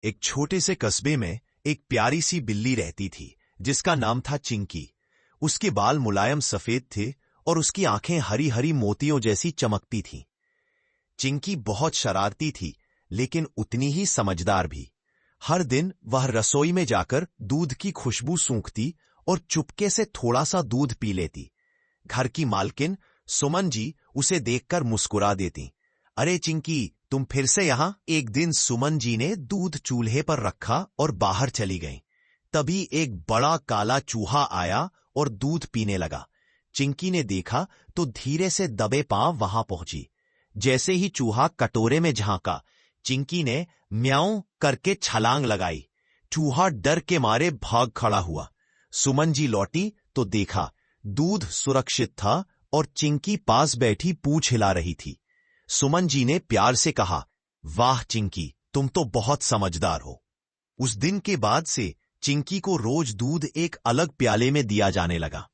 एक छोटे से कस्बे में एक प्यारी सी बिल्ली रहती थी जिसका नाम था चिंकी। उसके बाल मुलायम सफेद थे और उसकी आंखें हरी हरी मोतियों जैसी चमकती थीं। चिंकी बहुत शरारती थी लेकिन उतनी ही समझदार भी। हर दिन वह रसोई में जाकर दूध की खुशबू सूंघती और चुपके से थोड़ा सा दूध पी लेती। घर की मालकिन सुमन जी उसे देखकर मुस्कुरा देती। अरे चिंकी, तुम फिर से यहां? एक दिन सुमन जी ने दूध चूल्हे पर रखा और बाहर चली गईं। तभी एक बड़ा काला चूहा आया और दूध पीने लगा। चिंकी ने देखा तो धीरे से दबे पांव वहां पहुंची। जैसे ही चूहा कटोरे में झांका, चिंकी ने म्याऊं करके छलांग लगाई। चूहा डर के मारे भाग खड़ा हुआ। सुमन जी लौटी तो देखा दूध सुरक्षित था और चिंकी पास बैठी पूंछ हिला रही थी। सुमन जी ने प्यार से कहा, वाह चिंकी, तुम तो बहुत समझदार हो। उस दिन के बाद से चिंकी को रोज दूध एक अलग प्याले में दिया जाने लगा।